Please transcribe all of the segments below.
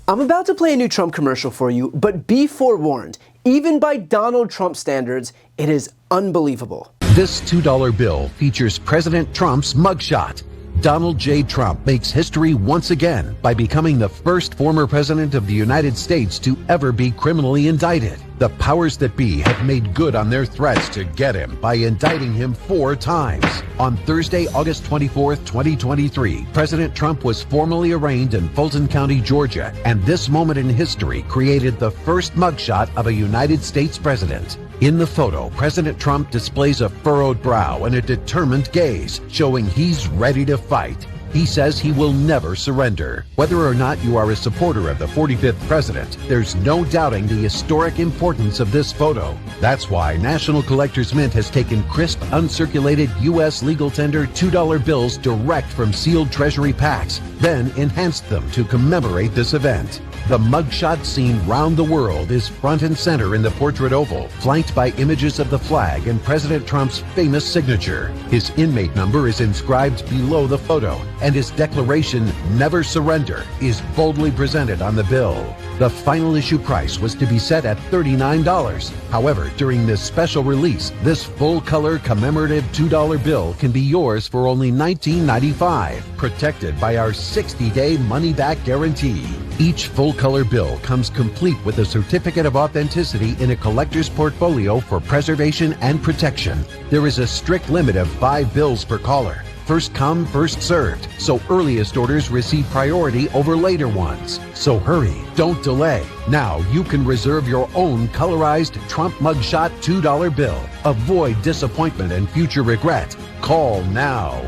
I'm about to play a new Trump commercial for you, but be forewarned, even by Donald Trump standards, it is unbelievable. This $2 bill features President Trump's mugshot. Donald J. Trump makes history once again by becoming the first former president of the United States to ever be criminally indicted. The powers that be have made good on their threats to get him by indicting him 4 times. On Thursday, August 24th, 2023, President Trump was formally arraigned in Fulton County, Georgia, and this moment in history created the first mugshot of a United States president. In the photo, President Trump displays a furrowed brow and a determined gaze, showing he's ready to fight. He says he will never surrender. Whether or not you are a supporter of the 45th president, there's no doubting the historic importance of this photo. That's why National Collectors Mint has taken crisp, uncirculated U.S. legal tender $2 bills direct from sealed Treasury packs, then enhanced them to commemorate this event. The mugshot seen round the world is front and center in the portrait oval, flanked by images of the flag and President Trump's famous signature. His inmate number is inscribed below the photo, and his declaration, "Never Surrender," is boldly presented on the bill. The final issue price was to be set at $39. However, during this special release, this full-color commemorative $2 bill can be yours for only $19.95, protected by our 60-day money-back guarantee. Each full-color bill comes complete with a certificate of authenticity in a collector's portfolio for preservation and protection. There is a strict limit of 5 bills per caller. First come, first served, so earliest orders receive priority over later ones. So hurry, don't delay. Now you can reserve your own colorized Trump mugshot $2 bill. Avoid disappointment and future regret. Call now.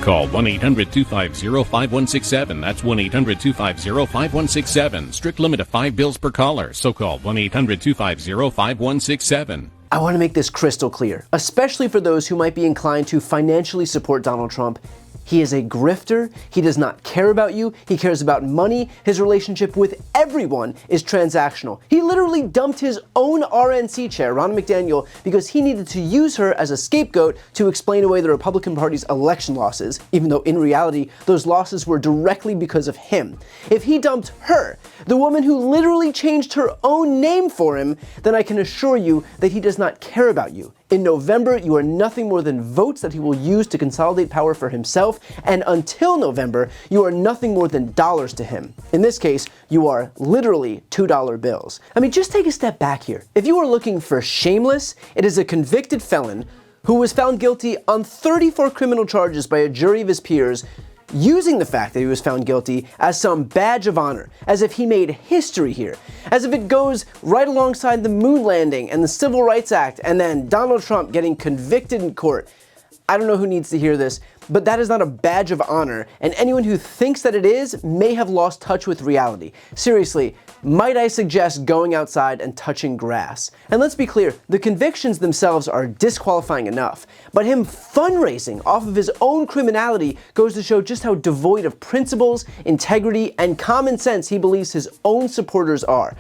Call 1-800-250-5167. That's 1-800-250-5167. Strict limit of 5 bills per caller. So call 1-800-250-5167. I want to make this crystal clear, especially for those who might be inclined to financially support Donald Trump. He is a grifter. He does not care about you. He cares about money. His relationship with everyone is transactional. He literally dumped his own RNC chair, Ronna McDaniel, because he needed to use her as a scapegoat to explain away the Republican Party's election losses, even though in reality, those losses were directly because of him. If he dumped her, the woman who literally changed her own name for him, then I can assure you that he does not care about you. In November, you are nothing more than votes that he will use to consolidate power for himself, and until November, you are nothing more than dollars to him. In this case, you are literally $2 bills. I mean, just take a step back here. If you are looking for shameless, it is a convicted felon who was found guilty on 34 criminal charges by a jury of his peers, using the fact that he was found guilty as some badge of honor, as if he made history here, as if it goes right alongside the moon landing and the Civil Rights Act, and then Donald Trump getting convicted in court. I don't know who needs to hear this, but that is not a badge of honor, and anyone who thinks that it is may have lost touch with reality. Seriously, might I suggest going outside and touching grass? And let's be clear, the convictions themselves are disqualifying enough, but him fundraising off of his own criminality goes to show just how devoid of principles, integrity, and common sense he believes his own supporters are.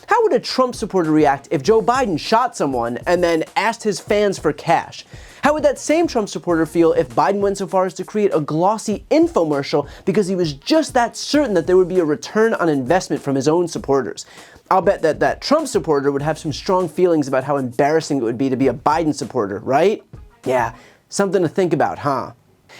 How would a Trump supporter react if Joe Biden shot someone and then asked his fans for cash? How would that same Trump supporter feel if Biden went so far as to create a glossy infomercial because he was just that certain that there would be a return on investment from his own supporters? I'll bet that that Trump supporter would have some strong feelings about how embarrassing it would be to be a Biden supporter, right? Yeah, something to think about, huh?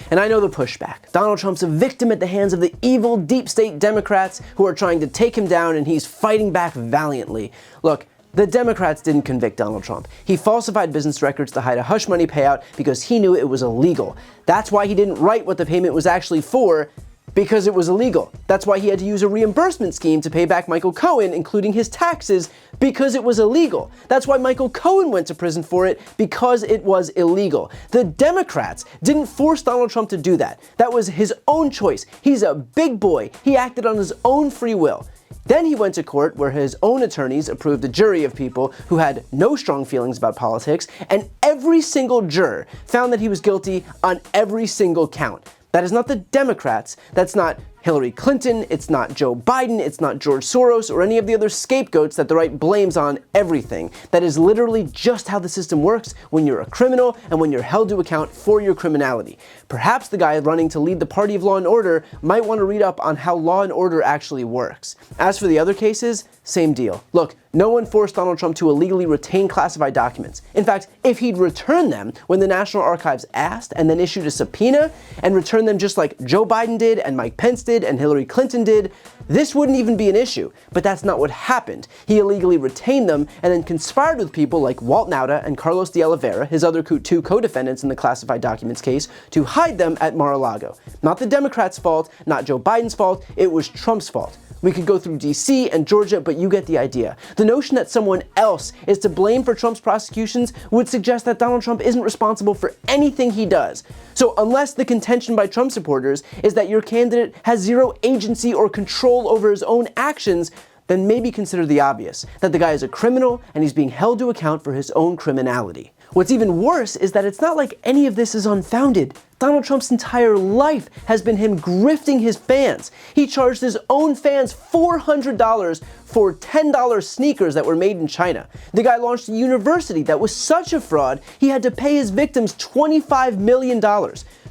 And I know the pushback. Donald Trump's a victim at the hands of the evil deep state Democrats who are trying to take him down, and he's fighting back valiantly. Look, the Democrats didn't convict Donald Trump. He falsified business records to hide a hush money payout because he knew it was illegal. That's why he didn't write what the payment was actually for, because it was illegal. That's why he had to use a reimbursement scheme to pay back Michael Cohen, including his taxes, because it was illegal. That's why Michael Cohen went to prison for it, because it was illegal. The Democrats didn't force Donald Trump to do that. That was his own choice. He's a big boy. He acted on his own free will. Then he went to court where his own attorneys approved a jury of people who had no strong feelings about politics, and every single juror found that he was guilty on every single count. That is not the Democrats, that's not Hillary Clinton, it's not Joe Biden, it's not George Soros, or any of the other scapegoats that the right blames on everything. That is literally just how the system works when you're a criminal and when you're held to account for your criminality. Perhaps the guy running to lead the party of law and order might want to read up on how law and order actually works. As for the other cases, same deal. Look, no one forced Donald Trump to illegally retain classified documents. In fact, if he'd returned them when the National Archives asked and then issued a subpoena and returned them just like Joe Biden did and Mike Pence did and Hillary Clinton did, this wouldn't even be an issue. But that's not what happened. He illegally retained them and then conspired with people like Walt Nauta and Carlos de Oliveira, his other two co-defendants in the classified documents case, to hide them at Mar-a-Lago. Not the Democrats' fault, not Joe Biden's fault, it was Trump's fault. We could go through DC and Georgia, but you get the idea. The notion that someone else is to blame for Trump's prosecutions would suggest that Donald Trump isn't responsible for anything he does. So unless the contention by Trump supporters is that your candidate has zero agency or control over his own actions, then maybe consider the obvious, that the guy is a criminal and he's being held to account for his own criminality. What's even worse is that it's not like any of this is unfounded. Donald Trump's entire life has been him grifting his fans. He charged his own fans $400 for $10 sneakers that were made in China. The guy launched a university that was such a fraud, he had to pay his victims $25 million.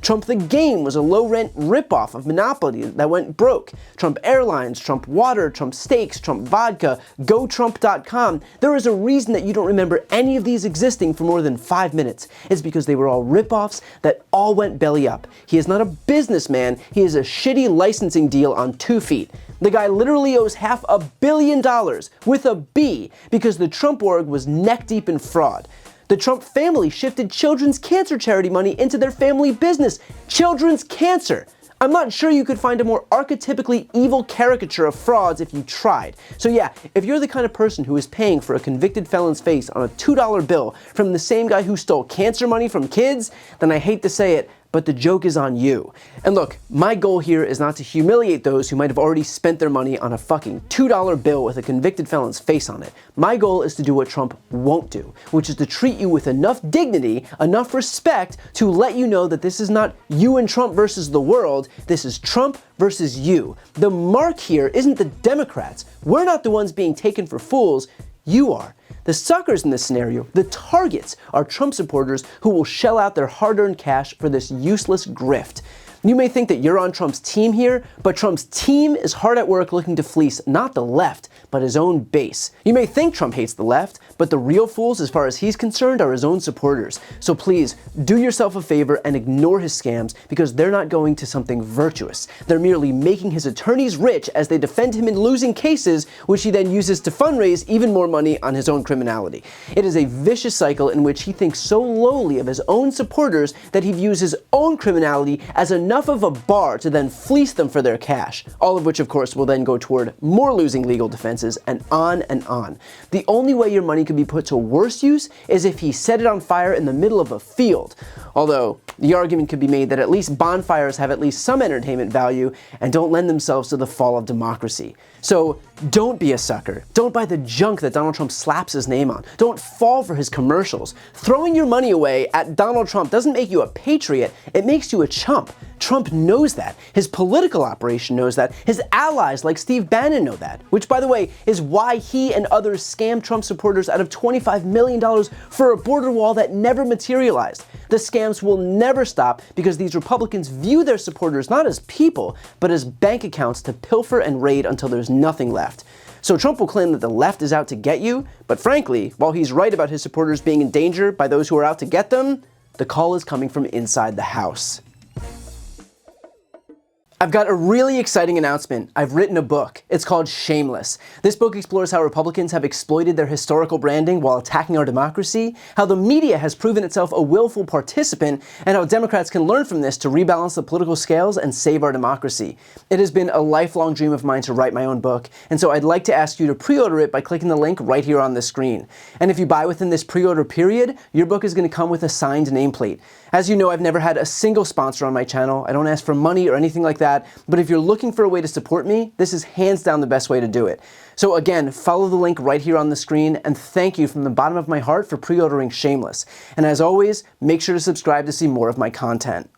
Trump the Game was a low-rent ripoff of Monopoly that went broke. Trump Airlines, Trump Water, Trump Steaks, Trump Vodka, GoTrump.com. There is a reason that you don't remember any of these existing for more than 5 minutes. It's because they were all ripoffs that all went belly up. He is not a businessman, he is a shitty licensing deal on 2 feet. The guy literally owes $500 million with a B because the Trump org was neck deep in fraud. The Trump family shifted children's cancer charity money into their family business. Children's cancer! I'm not sure you could find a more archetypically evil caricature of frauds if you tried. So yeah, if you're the kind of person who is paying for a convicted felon's face on a $2 bill from the same guy who stole cancer money from kids, then I hate to say it, but the joke is on you. And look, my goal here is not to humiliate those who might have already spent their money on a fucking $2 bill with a convicted felon's face on it. My goal is to do what Trump won't do, which is to treat you with enough dignity, enough respect to let you know that this is not you and Trump versus the world, this is Trump versus you. The mark here isn't the Democrats. We're not the ones being taken for fools, you are. The suckers in this scenario, the targets, are Trump supporters who will shell out their hard-earned cash for this useless grift. You may think that you're on Trump's team here, but Trump's team is hard at work looking to fleece not the left, but his own base. You may think Trump hates the left, but the real fools, as far as he's concerned, are his own supporters. So please, do yourself a favor and ignore his scams, because they're not going to something virtuous. They're merely making his attorneys rich as they defend him in losing cases, which he then uses to fundraise even more money on his own criminality. It is a vicious cycle in which he thinks so lowly of his own supporters that he views his own criminality as enough of a bar to then fleece them for their cash, all of which of course will then go toward more losing legal defenses and on and on. The only way your money could be put to worse use is if he set it on fire in the middle of a field. Although, the argument could be made that at least bonfires have at least some entertainment value and don't lend themselves to the fall of democracy. So don't be a sucker. Don't buy the junk that Donald Trump slaps his name on. Don't fall for his commercials. Throwing your money away at Donald Trump doesn't make you a patriot, it makes you a chump. Trump knows that. His political operation knows that. His allies like Steve Bannon know that. Which, by the way, is why he and others scammed Trump supporters out of $25 million for a border wall that never materialized. The scams will never stop because these Republicans view their supporters not as people, but as bank accounts to pilfer and raid until there's nothing left. So Trump will claim that the left is out to get you, but frankly, while he's right about his supporters being in danger by those who are out to get them, the call is coming from inside the House. I've got a really exciting announcement. I've written a book. It's called Shameless. This book explores how Republicans have exploited their historical branding while attacking our democracy, how the media has proven itself a willful participant, and how Democrats can learn from this to rebalance the political scales and save our democracy. It has been a lifelong dream of mine to write my own book, and so I'd like to ask you to pre-order it by clicking the link right here on the screen. And if you buy within this pre-order period, your book is going to come with a signed nameplate. As you know, I've never had a single sponsor on my channel. I don't ask for money or anything like that, but if you're looking for a way to support me, this is hands down the best way to do it. So again, follow the link right here on the screen, and thank you from the bottom of my heart for pre-ordering Shameless. And as always, make sure to subscribe to see more of my content.